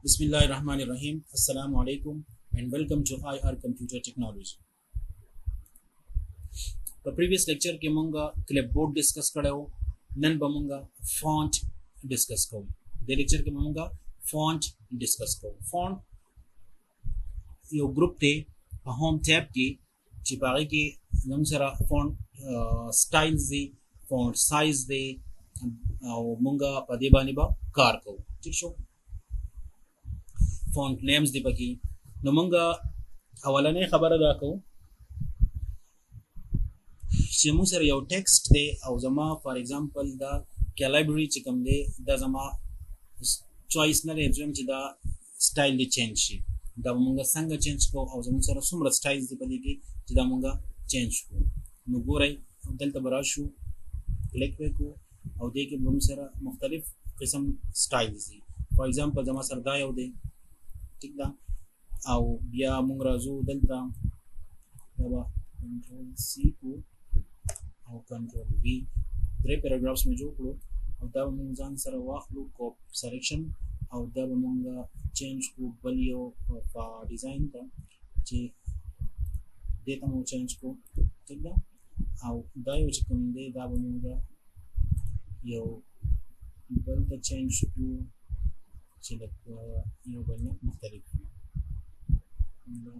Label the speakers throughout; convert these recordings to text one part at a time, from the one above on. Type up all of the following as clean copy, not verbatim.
Speaker 1: Bismillahirrahmanirrahim. Assalamu alaikum and welcome to IR Computer Technology. په previous lecture کې مونږه clipboard discuss کړو. نن به مونږه font discuss کوو. د lecture کې مونږه font discuss کوو. font یو group ته په home tab کې چې باغې کې زموږ سره font styles دي, font size دي او مونږه په دې باندې به کار کوو. ٹھیک شو. font names دی پکې. نو مونږه اولنې خبره دا کوو چې موږ سره یو ټیکسټ دی او زما فار ایگزامپل دا کیلیبري چې کوم دی دا زما چوایس نه دی چې دا سټایل دی چینج شي. دا مونږه څنګه چینج کوو او زموږ سره څومره سټایلز دی په دې کې چې دا مونږه چینج کوو. نو ګورئ دلته به راشو, کلیک وکړو او دې کې به موږ سره مختلف قسم سټایلز دي. فار ایگزامپل زما سره دا یو دی, ٹھیک ده. او بیا مونږ راځو دلته دا به کنټرول سی کو او کنټرول وی, درې پیراګرافز مې جوړ کړو او دا به مونږ ځان سره واخلو کوپ سلیکشن او دا به مونږ چینج کو بل یو په ډیزاین ته چې دې ته مو چینج کو, ٹھیک ده. او دا یو چې کوم دی دا به مونږ یو بل ته چینج کو چې لکه یو بل نه مختلف وي. دا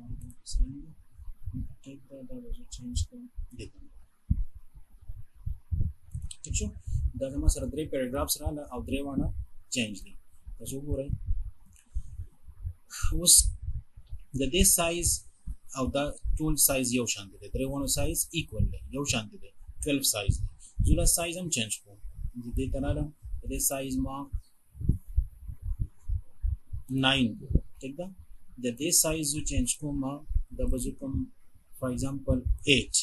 Speaker 1: ټیک دا به زه چینج کوم دې ته. ٹھیک شو. دا زما سره درې پیراګرافز رااله او درې وانه چینج دي. تاسو وګورئ اوس د دې سایز او دا ټول سایز یو شان دي. درې وانه سایز ایکوال دی, یو شان دي. 12 سایز دی. زه دا سایز هم چینج کوم. دې ته رااله د دې سایز ما 9 کو, ٹھیک ده. د دې سایز زه چینج کوم دا به زه کوم فار ایگزامپل 8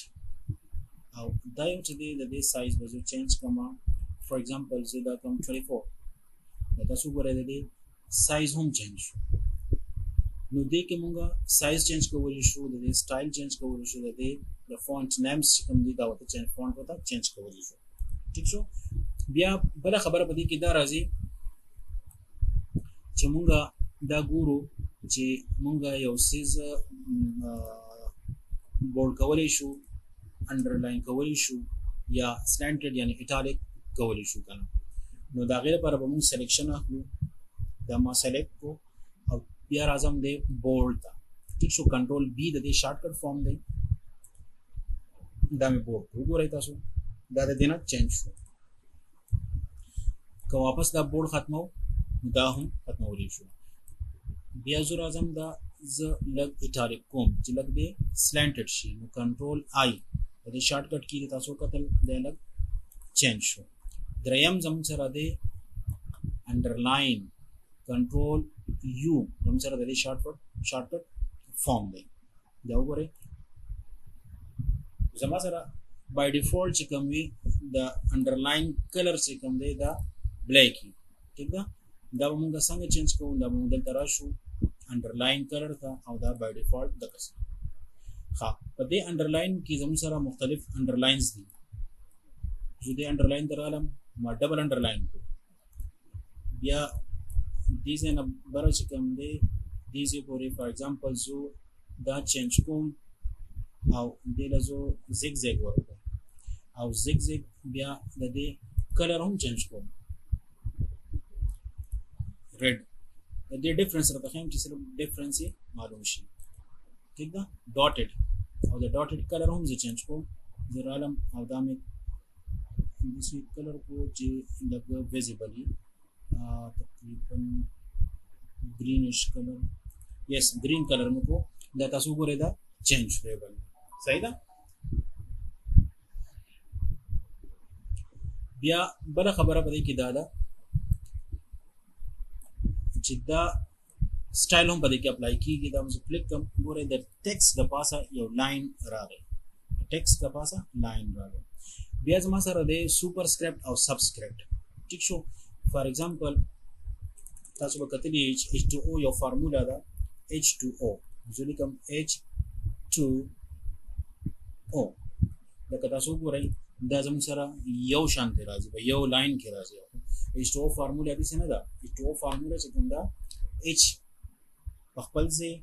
Speaker 1: او دا یو چې دی د دې سایز به زه چینج کوم فار ایگزامپل زه دا کوم 24. دا تاسو ګورئ د دې سایز هم چینج شو. نو دې کې مونږه سایز چینج کولی شو, د دې سټایل چینج کولی شو, د دې د فونټ نیمز چې کوم دي دا ورته چینج فونټ ورته چینج کولی شو. ٹھیک شو. بیا بل خبره په دې کې دا راځي چې مونږه دا ګورو چې مونږه یو سیز بولډ کولی شو, انډرلاین کولی شو یا سلانټډ یعنی ایټالیک کولی شو کنه. نو دا غیر لپاره به مونږ سلیکشن اخلو. دا ما سلیکټ کو او بیا راځم دی بولډ ته. ٹھیک شو. کنټرول بی د دې شارټ کټ فارم دی. دا مې بولډ کو. وګورئ تاسو دا د دې نه چینج شو. که واپس دا بولډ ختمو دا هم ختمولی شو. بیا زه راځم دا زه لږ ایټالیک کوم چې لږ دی سلانټډ شي. نو کنټرول آی د دې شارټ کټ کې تاسو کتل دی لږ چینج شو. دریم زموږ سره دی انډرلاین, کنټرول یو زموږ سره د دې شارټ کټ فارم دی. دا وګورئ زما سره بای ډیفالت چې کوم وي د انډرلاین کلر چې کوم دی دا بلیک وي. ٹھیک ده. دا به مونږ څنګه چینج کوو, دا به مونږ دلته راشو انډرلاین کلر ته او دا بای ډیفالت دغه څه. ښه, په دې انډرلاین کې زموږ سره مختلف انډرلاینز دي. زه دې انډرلاین ته رالم, ما ډبل انډرلاین کړو. بیا دې ځای نه بره چې کوم دی دې ځای پورې فار ایگزامپل زه دا چینج کوم او دې له زه زیګ زیګ ورکړم او زیګ زیګ بیا د دې کلر هم چینج کوم ریډ. د دې ډیفرنس راته ښیم چې صرف ډیفرنس یې معلوم شي. ٹھیک ده. ډاټډ او د ډاټډ کلر هم زه چینج کوم. زه رالم او دا مې داسې کلر کو چې لږ ویزیبل وي, تقریبا ګرینش کلر, یس ګرین کلر مې کو. دا تاسو وګورئ دا چینج شوی. صحیح ده. بیا بله خبره په دې کې دا ده چې دا سټایل هم په دې کې اپلای کیږي. دا موږ کلیک کوم, ګورئ د ټیکسټ د پاسه یو لاین راغی. ټیکسټ د پاسه لاین راغی. بیا زما سره د سوپر سکرپټ او سب سکرپټ. ٹھیک شو. فار ایگزامپل تاسو به کتلی چې H2O یو فارمولا ده, H2O زه لیکم H2O. لکه تاسو وګورئ دا زموږ سره یو شان دی راځي, په یو لاین کې راځي. H2O فارمولا دې څه نه ده. H2O فارمولا چې کوم ده h په خپل ځای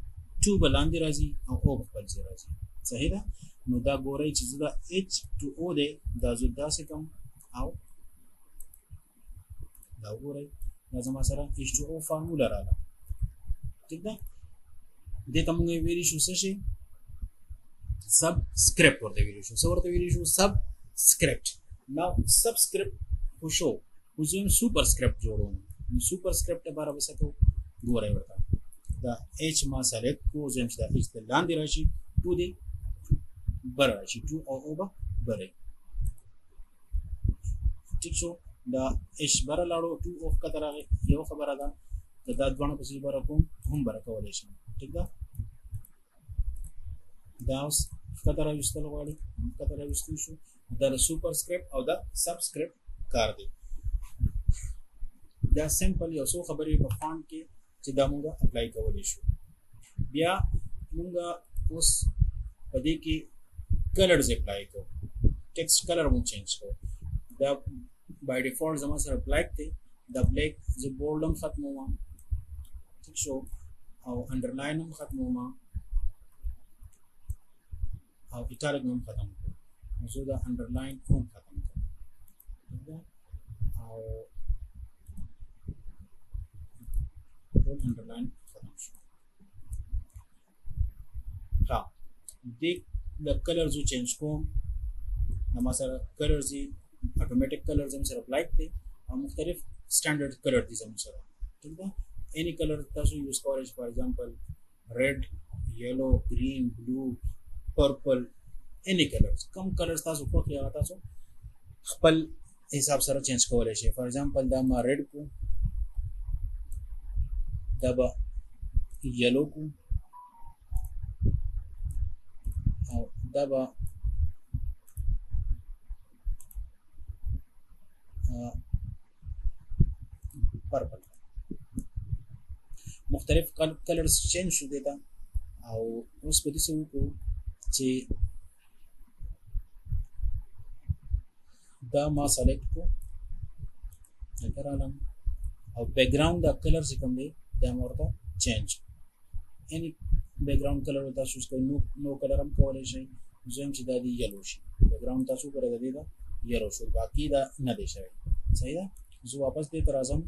Speaker 1: 2 بلاندې راځي او o په خپل ځای راځي صحیح ده نو دا ګورئ چې دا H2O دی دا زه داسې کوم او دا ګورئ دا زما سره H2O فارمولا راغله ٹھیک ده دې ته موږ ویلی شو څه شي subscript ورته ویلی شو څه ورته ویلی شو subscript now subscript خو شو خو زه یم superscript جوړوم نو superscript لپاره به څه کوو ګورئ ورته دا H ما سلیکټ کړو زه یم چې دا H ته لاندې راشي 2 دی بر راشي 2 او O به بره ٹھیک شو دا H بره لاړو 2 او ښکته راغی یو خبره ده که دا دواړه پسې بره کوم هم بره کولی شم ٹھیک ده دا اوس ښکته راویستل غواړي ښکته راویستل شو دا د superscript او د subscript کار دی دا سمپل یو څو خبرې په فانټ کې چې دا موږ اپلای کولی شو بیا موږ اوس په دې کې کلرز اپلای کوو ټیکسټ کلر مو چینج کوو دا بای ډیفالت زما سره بلیک دی دا بلیک زه بولډ هم ختموم ٹھیک شو او انډرلاین هم ختموم او ایټالیک هم ختم کوم نو زه دا انډرلاین هم ختم کوم او ټول انډرلاین ختم شو ها دې د کلرز چینج کوم نو سره کلرز دي اتوماتیک کلرز هم سره بلیک دي او مختلف سټانډرډ کلر دي زموږ سره ٹھیک ده any color تاسو یوز کولای شئ فار ایگزامپل red yellow green blue purple any colors کوم کلرز تاسو خوښ یا تاسو خپل حساب سره چینج کولای شئ فار ایگزامپل دا ما red کو دا به yellow کو او دا به purple مختلف کلرز چینج شو دیتا او اوس په دې څه وکړو چې دا ما سلیکټ کو ذکر علم او بیک گراوند دا کلر چې کوم دی دا ورته چینج any background color تاسو چوز کوئ نو کلر هم کولی شئ زه یم چې دا دی یلو شي بیک گراوند تاسو ګوره د دې دا یلو شو باقي دا نه دی شوی صحیح ده زه واپس دې ته راځم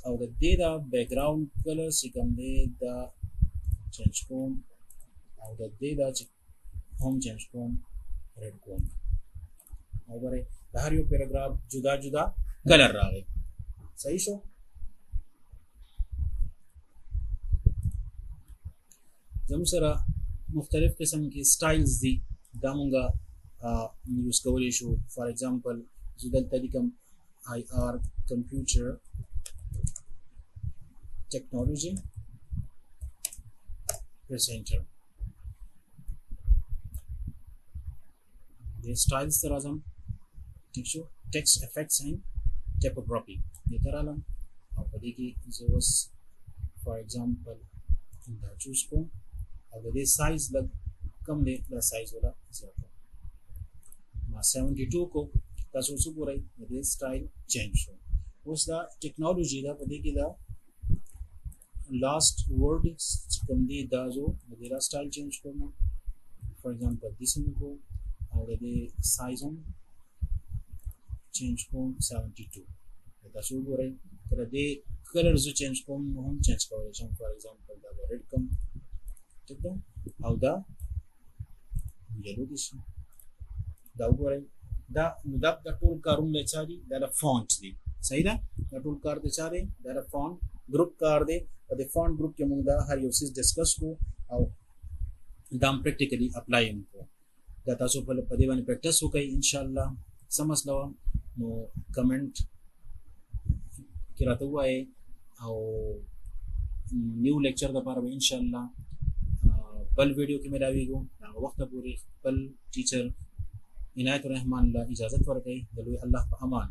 Speaker 1: او د دې دا بیک گراوند کلر چې کوم دی دا چینج کوم او د دې دا چې هم چینج کوم ریډ کوم او ګورئ د هر یو پیراګراف جدا جدا کلر راغی صحیح شو زموږ سره مختلف قسم کې سټایلز دي دا مونږه یوز کولی شو فار ایگزامپل زه دلته لیکم IR computer technology presenter the styles ته راځم ٹھیک شو text effects and typography دې ته رالم او په دې کې زه اوس فار ایگزامپل دا چوز کوم او د دې سایز لږ کم دی دا سایز ولا زیاته ما 72 کو تاسو څه ګورئ د دې سټایل چینج شو اوس دا ټیکنالوژي دا په دې کې دا لاست ورډ کوم دی دا زو د دې سټایل چینج کوم فار ایگزامپل دیس کو او د دې سایز هم چینج کوم 72 تاسو ګورئ تر دې کلرز چینج کوم هم چینج کولی شم فار ایگزامپل دا ریډ کوم ٹھیک ده او دا یلو دي شي دا وګورئ دا مدب د ټول کارونه چا دي دا د فونټ دي صحیح ده دا ټول کار د چا دی دا د فونټ ګروپ کار دی په د فونټ ګروپ کې موږ دا هر یو څه ډسکس کو او دا پریکټیکلی اپلای هم کو دا تاسو په دې باندې پریکټیس وکړئ ان شاء الله سمجھ لو نو کمنټ کې راته وایي او نیو لیکچر لپاره به ان شاء الله بل ویډیو کې ملاویږو هغه وخت پورې خپل ټیچر عنایت الرحمن الله اجازه ورکړي د لوی الله په امان